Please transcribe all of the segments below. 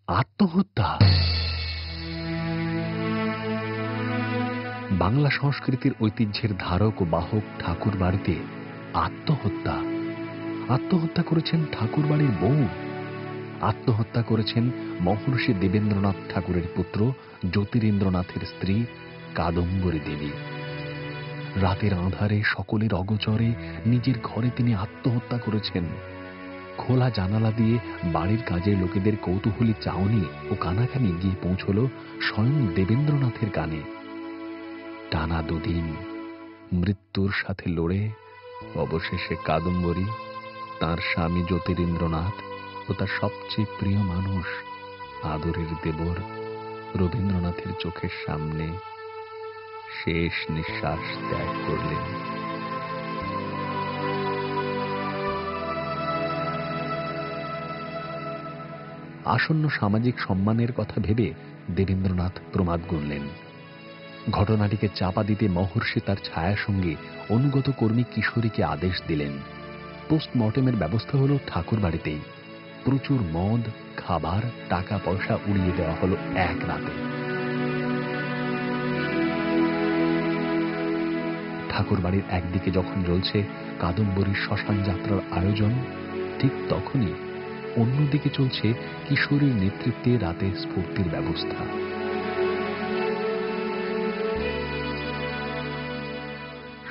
আত্মহত্যা! বাংলা সংস্কৃতির ঐতিহ্যের ধারক ও বাহক ঠাকুর বাড়িতে আত্মহত্যা! আত্মহত্যা করেছেন ঠাকুর বাড়ির বউ। আত্মহত্যা করেছেন মহর্ষি দেবেন্দ্রনাথ ঠাকুরের পুত্র জ্যোতিরিন্দ্রনাথের স্ত্রী কাদম্বরী দেবী। রাতের আঁধারে সকলের অগোচরে নিজের ঘরে তিনি আত্মহত্যা করেছেন। খোলা জানালা দিয়ে বাড়ির কাজের লোকেদের কৌতূহলী চাউনি ও কানাকানি গিয়ে পৌঁছল স্বয়ং দেবেন্দ্রনাথের কানে। টানা দুদিন মৃত্যুর সাথে লড়ে অবশেষে কাদম্বরী, তার স্বামী জ্যোতিরিন্দ্রনাথ ও তার সবচেয়ে প্রিয় মানুষ আদরের দেবর রবীন্দ্রনাথের চোখের সামনে শেষ নিঃশ্বাস ত্যাগ করলেন। আসন্ন সামাজিক সম্মানের কথা ভেবে দেবেন্দ্রনাথ প্রমাদ গুনলেন। ঘটনাটিকে চাপা দিতে মহর্ষি তার ছায়া সঙ্গে অনুগত কর্মী কিশোরীকে আদেশ দিলেন। পোস্টমর্টেমের ব্যবস্থা হল ঠাকুর বাড়িতেই। প্রচুর মদ, খাবার, টাকা পয়সা উড়িয়ে দেওয়া হলো এক রাতে। ঠাকুর বাড়ির একদিকে যখন চলছে কাদম্বরীর শ্মশান যাত্রার আয়োজন, ঠিক তখনই অন্যদিকে চলছে কিশোরীর নেতৃত্বে রাতে স্ফূর্তির ব্যবস্থা।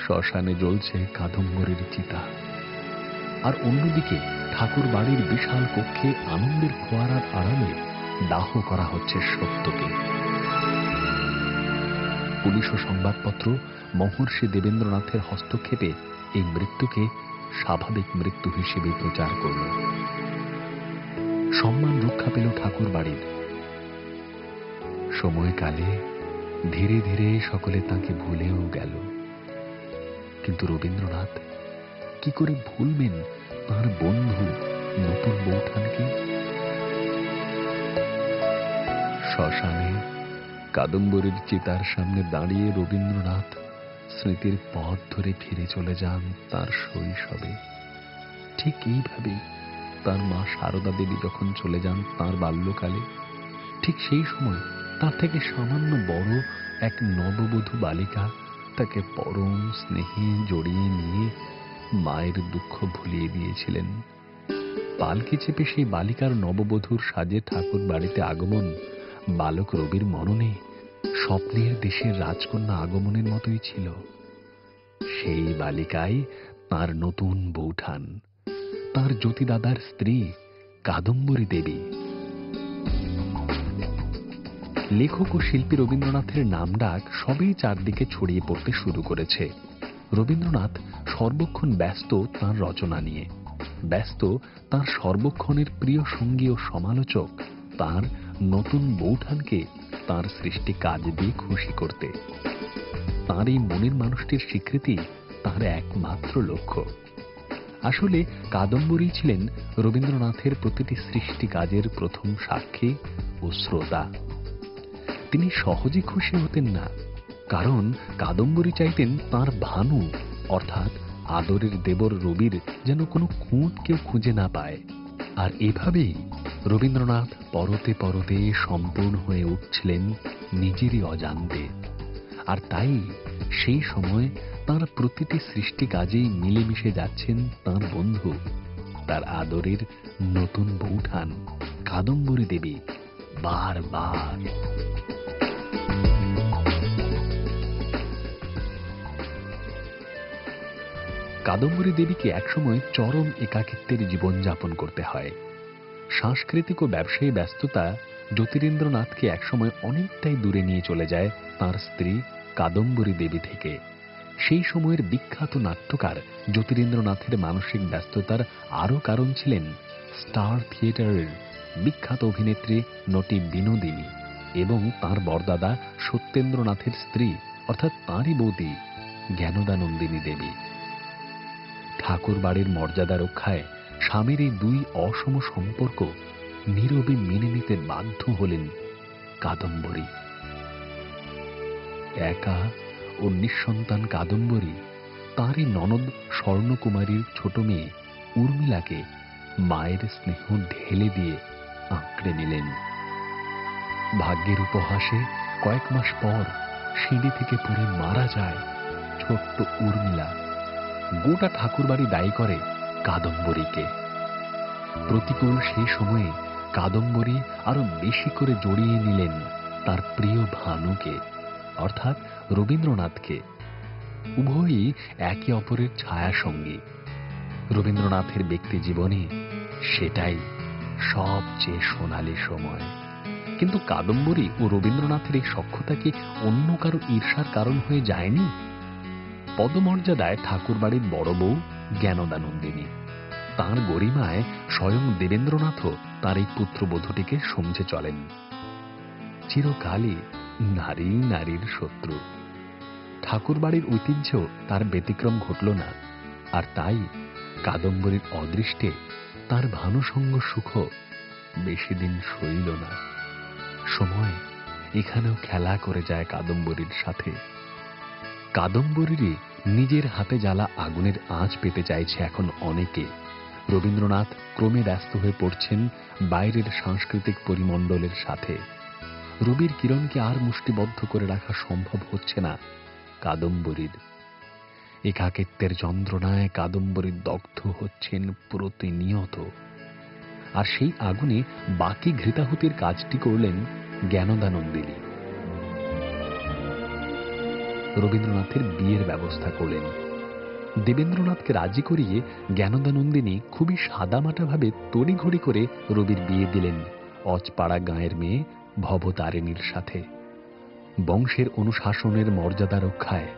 শ্মশানে জ্বলছে কাদম্বরীর চিতা, আর অন্যদিকে ঠাকুর বাড়ির বিশাল কক্ষে আনন্দের ফোয়ারার আড়ালে দাহ করা হচ্ছে সত্যকে। পুলিশ ও সংবাদপত্র মহর্ষি দেবেন্দ্রনাথের হস্তক্ষেপে এই মৃত্যুকে স্বাভাবিক মৃত্যু হিসেবে প্রচার করল। সম্মান রক্ষা পেল ঠাকুর বাড়ির। সময়কালে ধীরে ধীরে সকলে তাকে ভুলেও গেল, কিন্তু রবীন্দ্রনাথ কি করে ভুলবেন তাঁর বন্ধু নতুন বৌঠানকে? শ্মশানে কাদম্বরীর চিতার সামনে দাঁড়িয়ে রবীন্দ্রনাথ স্মৃতির পথ ধরে ফিরে চলে যান তার শৈশবে। ঠিক এইভাবে তার মা সারদা দেবী যখন চলে যান তার বাল্যকালে, ঠিক সেই সময় তার থেকে সামান্য বড় এক নববধূ বালিকা তাকে পরম স্নেহে জড়িয়ে নিয়ে মায়ের দুঃখ ভুলিয়ে দিয়েছিলেন। পালকি চেপে সেই বালিকার নববধূর সাজে ঠাকুর বাড়িতে আগমন বালক রবির মননে স্বপ্নের দেশের রাজকন্যা আগমনের মতোই ছিল। সেই বালিকাই তার নতুন বৌঠান, তার জ্যোতিদাদার স্ত্রী কাদম্বরী দেবী। লেখক ও শিল্পী রবীন্দ্রনাথের নামডাক সবেই চারদিকে ছড়িয়ে পড়তে শুরু করেছে। রবীন্দ্রনাথ সর্বক্ষণ ব্যস্ত তাঁর রচনা নিয়ে, ব্যস্ত তাঁর সর্বক্ষণের প্রিয় সঙ্গী ও সমালোচক তাঁর নতুন বৌঠানকে তাঁর সৃষ্টি কাজ দিয়ে খুশি করতে। তাঁর এই মনের মানুষটির স্বীকৃতি তাঁর একমাত্র লক্ষ্য। আসলে কাদম্বরী ছিলেন রবীন্দ্রনাথের প্রতিটি সৃষ্টি কাজের প্রথম সাক্ষী ও শ্রোতা। তিনি সহজে খুশি হতেন না, কারণ কাদম্বরী চাইতেন তাঁর ভানু অর্থাৎ আদরের দেবর রবির যেন কোনো খুঁত কেউ খুঁজে না পায়। আর এভাবেই রবীন্দ্রনাথ পরতে পরতে সম্পূর্ণ হয়ে উঠছিলেন নিজেরই অজান্তে। আর তাই সেই সময় তাঁর প্রতিটি সৃষ্টি কাজেই মিলেমিশে যাচ্ছেন তাঁর বন্ধু, তার আদরের নতুন বৌঠান কাদম্বরী দেবী বারবার। কাদম্বরী দেবীকে একসময় চরম একাকিত্বের জীবনযাপন করতে হয়। সাংস্কৃতিক ও ব্যবসায়ী ব্যস্ততা জ্যোতিরিন্দ্রনাথকে একসময় অনেকটাই দূরে নিয়ে চলে যায় তাঁর স্ত্রী কাদম্বরী দেবী থেকে। সেই সময়ের বিখ্যাত নাট্যকার জ্যোতিরিন্দ্রনাথের মানসিক ব্যস্ততার আরও কারণ ছিলেন স্টার থিয়েটারের বিখ্যাত অভিনেত্রী নটি বিনোদিনী এবং তাঁর বরদাদা সত্যেন্দ্রনাথের স্ত্রী অর্থাৎ তাঁরই বৌদি জ্ঞানদানন্দিনী দেবী। ঠাকুর বাড়ির মর্যাদা রক্ষায় স্বামীর এই দুই অসম সম্পর্ক নীরবে মেনে নিতে বাধ্য হলেন কাদম্বরী। একা ও নিঃসন্তান কাদম্বরী তাঁরই ননদ স্বর্ণকুমারীর ছোট মেয়ে উর্মিলাকে মায়ের স্নেহ ঢেলে দিয়ে আঁকড়ে নিলেন। ভাগ্যের উপহাসে কয়েক মাস পর সিঁড়ি থেকে পড়ে মারা যায় ছোট্ট উর্মিলা। গোটা ঠাকুরবাড়ি দায়ী করে কাদম্বরীকে। প্রতিকূল সেই সময়ে কাদম্বরী আরো বেশি করে জড়িয়ে নিলেন তার প্রিয় ভানুকে, অর্থাৎ রবীন্দ্রনাথকে। উভয়ই একে অপরের ছায়া সঙ্গী। রবীন্দ্রনাথের ব্যক্তি জীবনে সেটাই সবচেয়ে সোনালী সময়। কিন্তু কাদম্বরী ও রবীন্দ্রনাথের এই সখ্যতা কি অন্য কারো ঈর্ষার কারণ হয়ে যায়নি? পদমর্যাদায় ঠাকুরবাড়ির বড় বউ জ্ঞানদানন্দিনী, তাঁর গরিমায় স্বয়ং দেবেন্দ্রনাথও তার এই পুত্রবধূটিকে সমঝে চলেন। চিরকালই নারী নারীর শত্রু। ঠাকুরবাড়ির ঐতিহ্য তার ব্যতিক্রম ঘটল না, আর তাই কাদম্বরীর অদৃষ্টে তার ভানুসঙ্গ সুখ বেশি দিন সইল না। সময় এখানেও খেলা করে যায় কাদম্বরীর সাথে। কাদম্বরীরই নিজের হাতে জ্বালা আগুনের আঁচ পেতে চাইছে এখন অনেকে। রবীন্দ্রনাথ ক্রমে ব্যস্ত হয়ে পড়ছেন বাইরের সাংস্কৃতিক পরিমণ্ডলের সাথে। রবির কিরণকে আর মুষ্টিবদ্ধ করে রাখা সম্ভব হচ্ছে না কাদম্বরীর। একাকিত্বের যন্ত্রণায় কাদম্বরী দগ্ধ হচ্ছেন প্রতিনিয়ত। আর সেই আগুনে বাকি ঘৃতাহুতির কাজটি করলেন জ্ঞানদানন্দিনী। রবীন্দ্রনাথের বিয়ের ব্যবস্থা করলেন। দেবেন্দ্রনাথকে রাজি করিয়ে জ্ঞানদানন্দিনী খুবই সাদামাটাভাবে তড়িঘড়ি করে রবির বিয়ে দিলেন অজপাড়া গাঁয়ের মেয়ে ভবতারিণীর সাথে। বংশের অনুশাসনের মর্যাদা রক্ষায়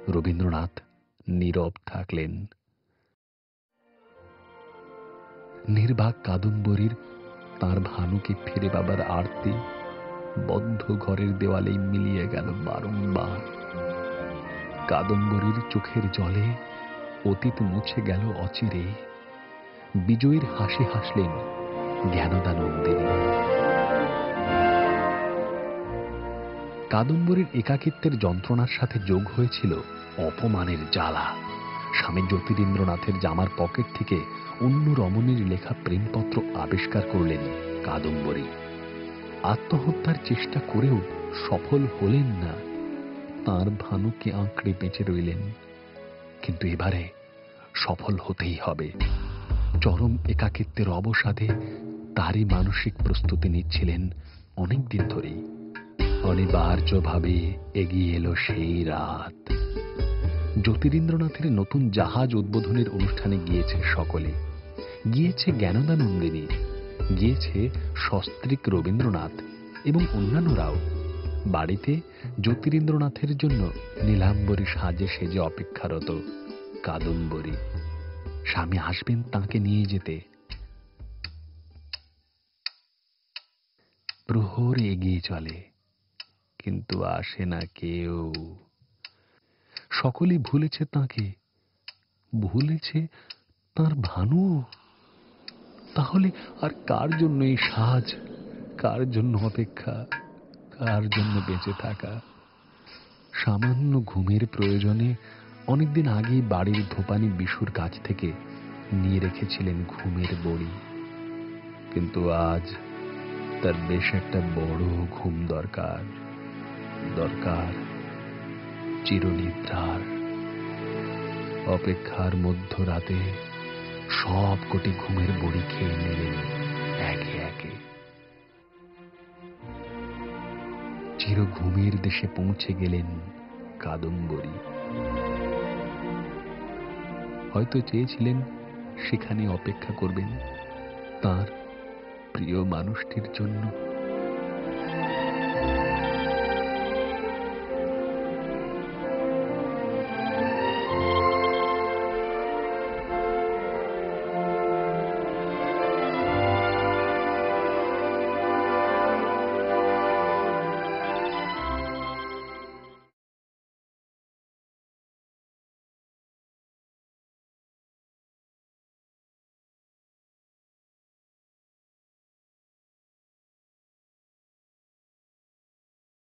রবীন্দ্রনাথ নীরব থাকলেন। নির্বাক কাদম্বরীর তার ভানুকে ফিরে পাবার আরতি বদ্ধ ঘরের দেওয়ালেই মিলিয়ে গেল বারংবার। কাদম্বরীর চোখের জলে অতীত মুছে গেল অচিরে। বিজয়ীর হাসি হাসলেন জ্ঞানদানন্দিনী। কাদম্বরীর একাকিত্বের যন্ত্রণার সাথে যোগ হয়েছিল অপমানের জ্বালা। স্বামী জ্যোতিরিন্দ্রনাথের জামার পকেট থেকে অন্য রমণীর লেখা প্রেমপত্র আবিষ্কার করলেন কাদম্বরী। আত্মহত্যার চেষ্টা করেও সফল হলেন না। তাঁর ভানুকে আঁকড়ে বেঁচে রইলেন। কিন্তু এবারে সফল হতেই হবে। চরম একাকিত্বের অবসাদে তারই মানসিক প্রস্তুতি নিচ্ছিলেন অনেকদিন ধরেই। অনিবার্যভাবে এগিয়ে এলো সেই রাত। জ্যোতিরিন্দ্রনাথের নতুন জাহাজ উদ্বোধনের অনুষ্ঠানে গিয়েছে সকলে। গিয়েছে জ্ঞানদানন্দিনী, গিয়েছে সস্ত্রীক রবীন্দ্রনাথ এবং অন্যান্যরাও। বাড়িতে জ্যোতিরিন্দ্রনাথের জন্য নীলাম্বরী সাজে সেজে অপেক্ষারত কাদম্বরী। স্বামী আসবেন তাঁকে নিয়ে যেতে। প্রহর এগিয়ে চলে, কিন্তু আসে না কেউ। সকলেই ভুলেছে তাঁকে, ভুলেছে তাঁর ভানু। তাহলে আর কার জন্য এই সাজ, কার জন্য অপেক্ষা, কার জন্য বেঁচে থাকা? সামান্য ঘুমের প্রয়োজনে অনেকদিন আগেই বাড়ির ধোপানি বিশুর কাছ থেকে নিয়ে রেখেছিলেন ঘুমের বড়ি। কিন্তু আজ তার বেশ একটা বড় ঘুম দরকার, দরকার চিরনিদ্রার। অপেক্ষার মধ্যরাতে সব কোটি ঘুমের বড়ি খেয়ে নিলেন একে একে। চির ঘুমের দেশে পৌঁছে গেলেন কাদম্বরী। হয়তো চেয়েছিলেন সেখানে অপেক্ষা করবেন তার প্রিয় মানুষটির জন্য।